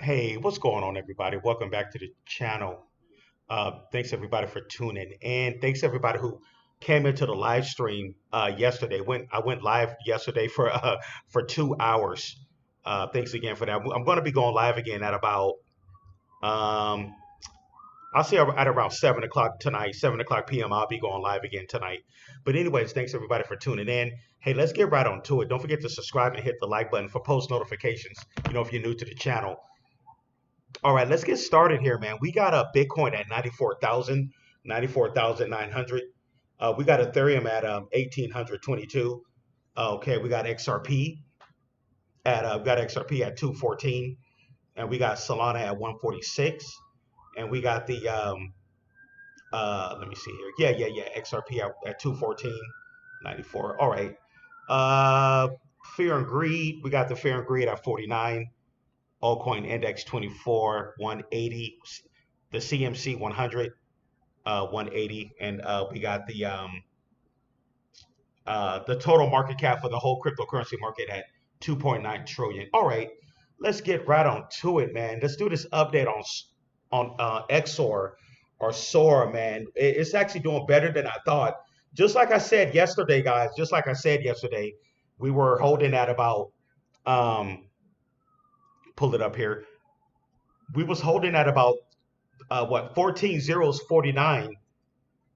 Hey, what's going on, everybody? Welcome back to the channel. Thanks everybody for tuning in. Thanks everybody who came into the live stream yesterday. I went live yesterday for 2 hours. Thanks again for that. I'm going to be going live again at about um, I'll say at around 7 o'clock tonight, 7 o'clock p.m. I'll be going live again tonight. But anyways, thanks everybody for tuning in. Hey, let's get right on to it. Don't forget to subscribe and hit the like button for post notifications. If you're new to the channel. All right, let's get started here, man. We got a Bitcoin at 94,000, 94,900. We got Ethereum at 1,822. Okay, we got XRP at 214, and we got Solana at 146, and we got the let me see here. Yeah. XRP at 214, 94. All right. Uh, Fear and Greed. We got the Fear and Greed at 49. Altcoin Index 24, 180, the CMC 100, 180, and we got the total market cap for the whole cryptocurrency market at 2.9 trillion. All right, let's get right on to it, man. Let's do this update on XOR or Sora, man. It's actually doing better than I thought. Just like I said yesterday, guys. Just like I said yesterday, we were holding at about pull it up here. We was holding at about what 14 zeros 49.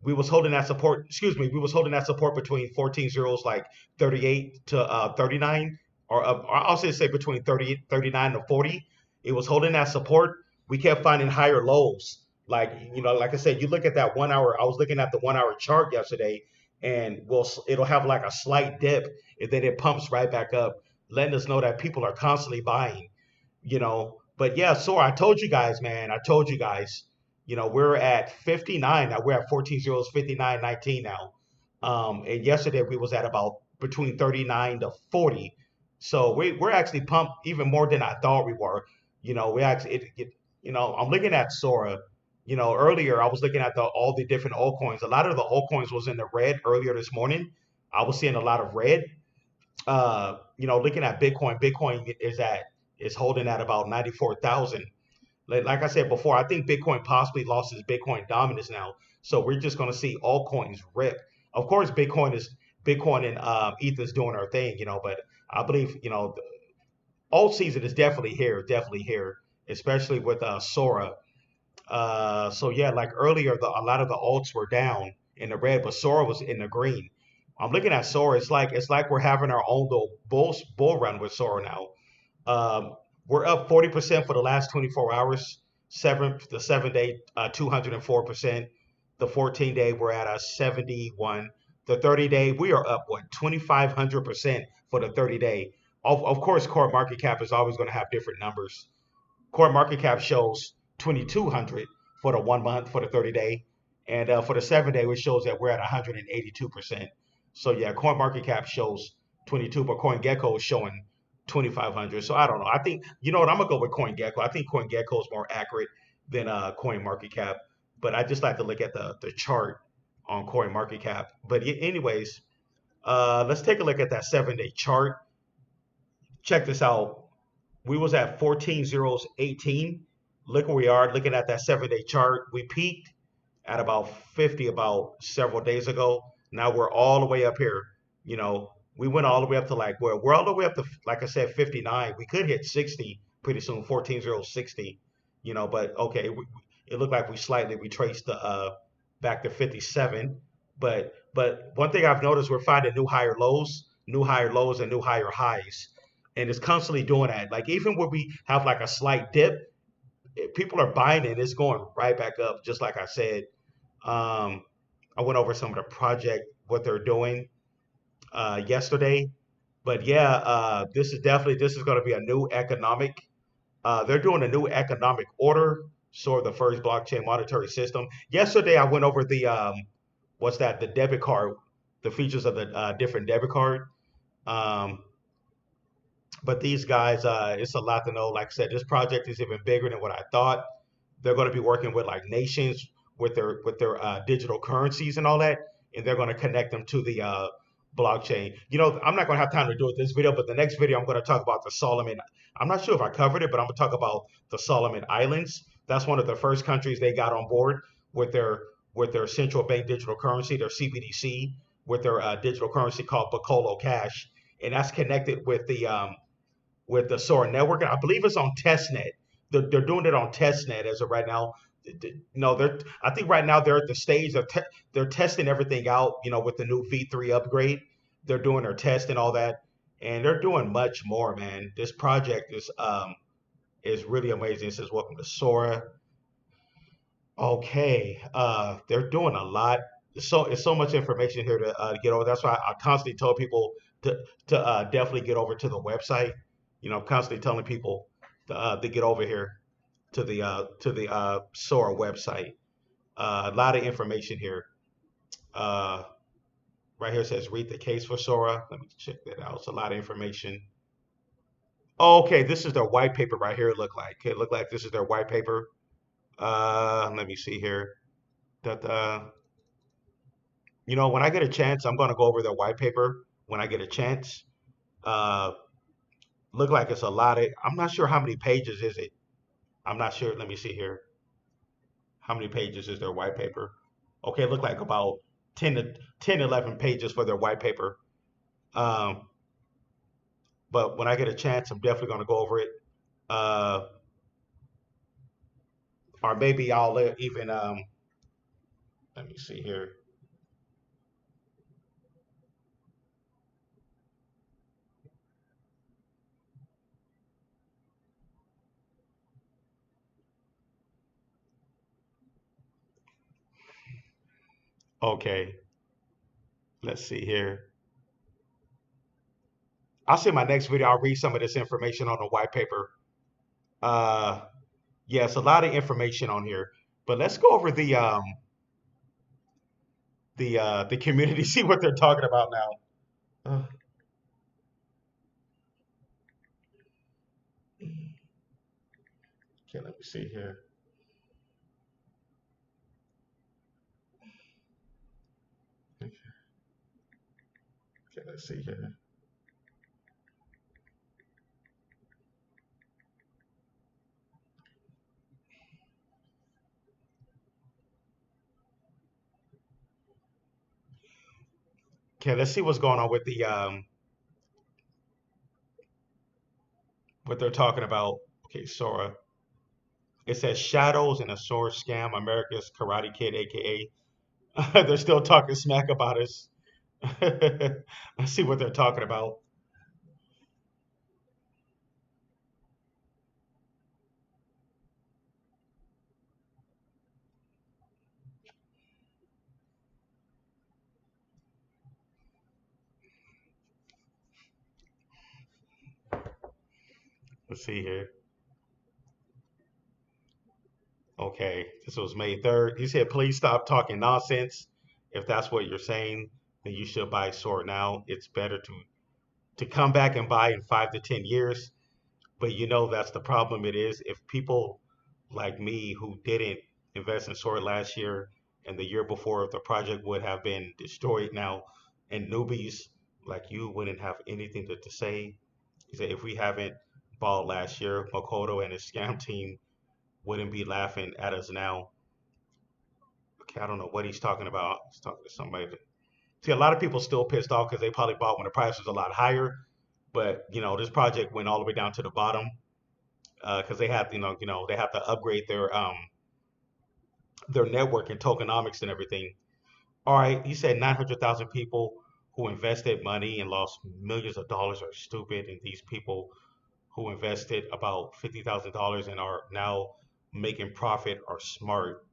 We was holding that support, excuse me, we was holding that support between 14 zeros like 38 to 39, or I'll say between 30 39 to 40. It was holding that support. We kept finding higher lows. Like, like I said, you look at that 1 hour. I was looking at the 1 hour chart yesterday, and it'll have like a slight dip, and then it pumps right back up, letting us know that people are constantly buying. But yeah, so I told you guys, man, I told you guys, we're at 59 now. We're at 14 zeros, 59.19 now. And yesterday we was at about between 39 to 40. So we're actually pumped even more than I thought we were. We actually, I'm looking at Sora. Earlier I was looking at all the different altcoins. A lot of the altcoins was in the red earlier this morning. I was seeing a lot of red. Looking at Bitcoin, is holding at about 94,000. Like I said before, I think Bitcoin possibly lost its Bitcoin dominance now. So we're just going to see altcoins rip. Of course, Bitcoin and Ether's doing our thing, but I believe, the alt season is definitely here, especially with Sora. So yeah, like earlier, a lot of the alts were down in the red, but Sora was in the green. I'm looking at Sora. It's like we're having our own little bull run with Sora now. Um, we're up 40% for the last 24 hours. The 7 day, 204%. The 14 day, we're at a 71. The 30 day, we are up 2,500% for the 30 day. Of course, core market cap is always going to have different numbers. Core market cap shows 2,200 for the 1 month for the 30 day, and for the 7 day, which shows that we're at 182%. So yeah, coin market cap shows 22, but CoinGecko is showing 2,500. So I don't know. I think you know what I'm gonna go with CoinGecko. I think CoinGecko is more accurate than Coin Market Cap, but I just like to look at the chart on Coin Market Cap. But anyways, let's take a look at that 7 day chart. Check this out. We was at 14 zeros 18. Look where we are. Looking at that 7 day chart, we peaked at about 50 about several days ago. Now we're all the way up here. You know, we went all the way up to we're all the way up to, like I said, 59. We could hit 60 pretty soon, 14,060. But okay, it looked like we slightly retraced the back to 57. But one thing I've noticed, we're finding new higher lows, and new higher highs, and it's constantly doing that. Like even when we have like a slight dip, people are buying it. It's going right back up, just like I said. Um, I went over some of the project, what they're doing yesterday. But yeah, this is going to be a new economic. They're doing a new economic order, sort of the first blockchain monetary system. Yesterday, I went over what's that? The debit card, the features of the different debit card. Um, but these guys, it's a lot to know. Like I said, this project is even bigger than what I thought. They're going to be working with like nations with their digital currencies and all that, and they're going to connect them to the blockchain. I'm not going to have time to do it this video, but the next video I'm going to talk about the Solomon. I'm not sure if I covered it, but I'm going to talk about the Solomon Islands. That's one of the first countries they got on board with their central bank digital currency, their CBDC, with their digital currency called Bacolo Cash, and that's connected with the Sora network. And I believe it's on testnet. They're doing it on testnet as of right now. No, they're. I think right now they're at the stage of they're testing everything out. With the new V3 upgrade, they're doing their test and all that, and they're doing much more. Man, this project is really amazing. It says welcome to Sora. Okay, they're doing a lot. It's so much information here to get over. That's why I constantly tell people to definitely get over to the website. I'm constantly telling people to get over here to the Sora website. A lot of information here. Uh, right here says read the case for Sora. Let me check that out. It's a lot of information. Oh, okay, this is their white paper right here. It look like this is their white paper. Let me see here. That when I get a chance, I'm gonna go over their white paper when I get a chance. Uh, look like it's a lot of. I'm not sure how many pages is it. I'm not sure. Let me see here. How many pages is their white paper? Okay, it looked like about 11 pages for their white paper. Um, but when I get a chance, I'm definitely going to go over it. Uh, or maybe I'll even, let me see here. Okay, let's see here. I'll see my next video. I'll read some of this information on the white paper. Uh, yes, a lot of information on here. But let's go over the community, see what they're talking about now. Uh, okay, let me see here. Okay, let's see here. Okay, let's see what's going on with the what they're talking about. Okay, Sora. It says shadows and a Sora scam. America's Karate Kid, aka. They're still talking smack about us. Let's see what they're talking about. Let's see here. Okay, this was May 3rd. He said, please stop talking nonsense. If that's what you're saying, then you should buy Sora now. It's better to come back and buy in 5 to 10 years. But that's the problem. It is if people like me who didn't invest in Sword last year and the year before, if the project would have been destroyed now, and newbies like you wouldn't have anything to say. He said if we haven't bought last year, Makoto and his scam team wouldn't be laughing at us now. Okay, I don't know what he's talking about. He's talking to somebody. See, a lot of people still pissed off because they probably bought when the price was a lot higher. But this project went all the way down to the bottom because they have they have to upgrade their network and tokenomics and everything. All right, he said 900,000 people who invested money and lost millions of dollars are stupid, and these people who invested about $50,000 and are now making profit are smart.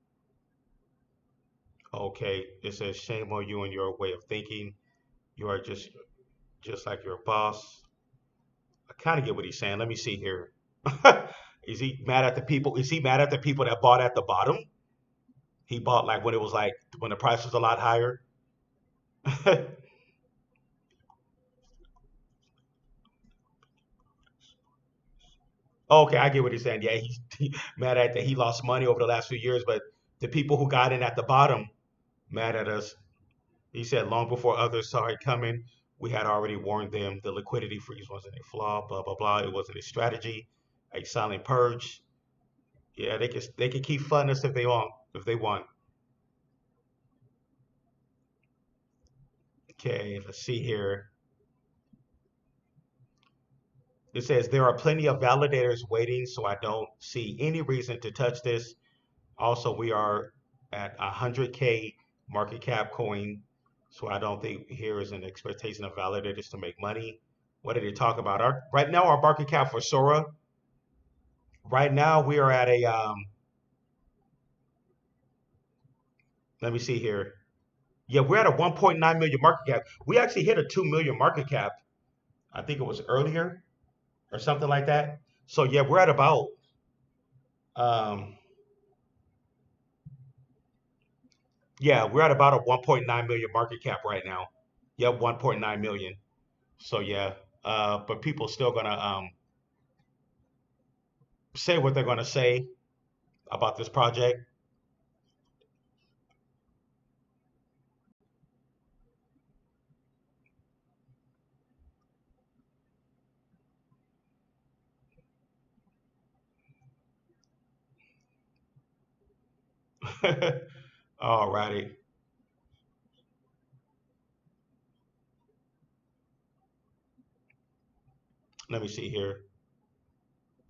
Okay, it says shame on you and your way of thinking. You are just like your boss. I kind of get what he's saying. Let me see here. Is he mad at the people? Is he mad at the people that bought at the bottom? He bought like when it was like when the price was a lot higher. Okay, I get what he's saying. Yeah, he's mad at that he lost money over the last few years, but the people who got in at the bottom mad at us. He said long before others saw it coming. We had already warned them the liquidity freeze wasn't a flaw, blah blah blah. It wasn't a strategy, a silent purge. Yeah, they can keep funding us if they want. If they want. Okay, let's see here. It says there are plenty of validators waiting, so I don't see any reason to touch this. Also, we are at 100K market cap coin, so I don't think here is an expectation of validators to make money. What did he talk about? Right now, our market cap for Sora. Right now, we are at a. Let me see here. Yeah, we're at a 1.9 million market cap. We actually hit a 2 million market cap. I think it was earlier or something like that. So yeah, we're at about. Um, yeah, we're at about a 1.9 million market cap right now. Yep, 1.9 million. So yeah, but people still gonna say what they're gonna say about this project. Alrighty, let me see here.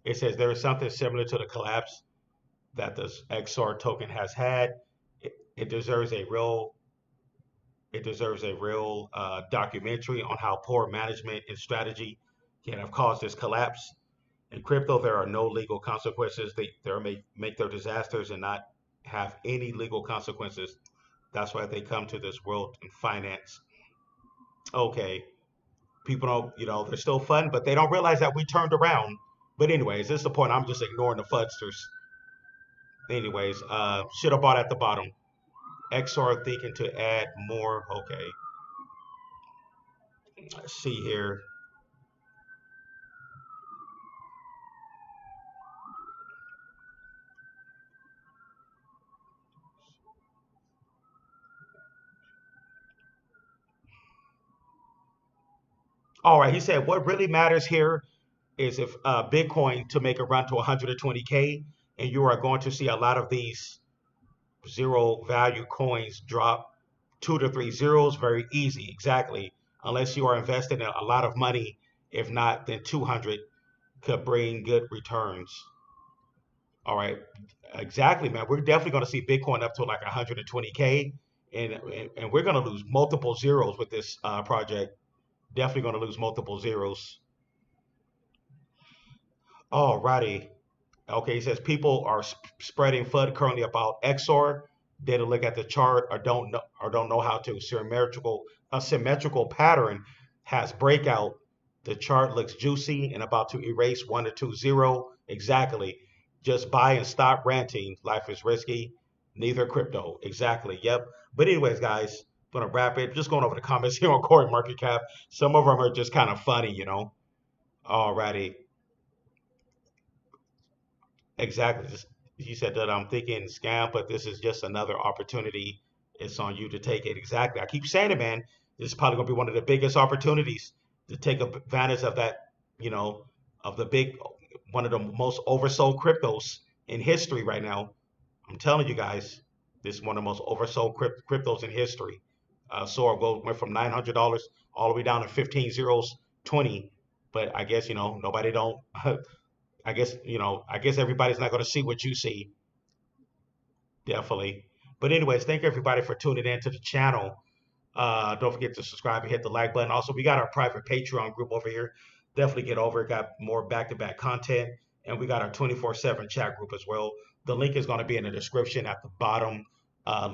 It says there is something similar to the collapse that the XR token has had. It deserves a real documentary on how poor management and strategy can have caused this collapse. In crypto, there are no legal consequences. They may make their disasters and not have any legal consequences. That's why they come to this world in finance. Okay, people don't, they're still fun, but they don't realize that we turned around. But anyways, this is the point. I'm just ignoring the fudsters. Anyways, should have bought at the bottom. XR thinking to add more. Okay, let's see here. All right, he said what really matters here is if Bitcoin to make a run to 120K, and you are going to see a lot of these zero value coins drop 2 to 3 zeros very easy, exactly. Unless you are investing in a lot of money, if not, then 200 could bring good returns. All right, exactly, man. We're definitely going to see Bitcoin up to like 120K, and we're going to lose multiple zeros with this project. Definitely going to lose multiple zeros. Alrighty. Okay, he says people are spreading FUD currently about XOR. They don't look at the chart or don't know how to. A symmetrical pattern has breakout. The chart looks juicy and about to erase 1 to 2 zero. Exactly. Just buy and stop ranting. Life is risky. Neither crypto. Exactly. Yep. But anyways, guys, gonna wrap it. Just going over the comments here on Coin Market Cap. Some of them are just kind of funny. Alrighty. Exactly. He said that I'm thinking scam, but this is just another opportunity. It's on you to take it. Exactly. I keep saying it, man. This is probably going to be one of the biggest opportunities to take advantage of that, you know, of the one of the most oversold cryptos in history right now. I'm telling you guys, this is one of the most oversold cryptos in history. Sora went from $900 all the way down to 15 zeros, 20. But I guess, nobody don't I guess everybody's not going to see what you see, definitely. But anyways, thank everybody for tuning in to the channel. Don't forget to subscribe and hit the like button. Also, we got our private Patreon group over here. Definitely get over it. Got more back-to-back content, and we got our 24/7 chat group as well. The link is going to be in the description at the bottom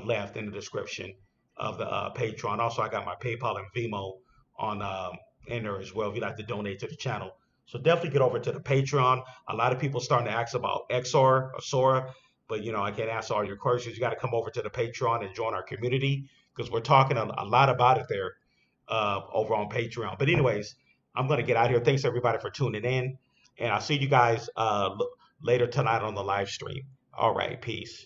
left in the description of the Patreon. Also, I got my PayPal and Venmo on in there as well if you'd like to donate to the channel. So definitely get over to the Patreon. A lot of people starting to ask about XR or Sora, but I can't answer all your questions. You got to come over to the Patreon and join our community because we're talking a lot about it there over on Patreon. But anyways, I'm gonna get out of here. Thanks everybody for tuning in, and I'll see you guys later tonight on the live stream. All right, peace.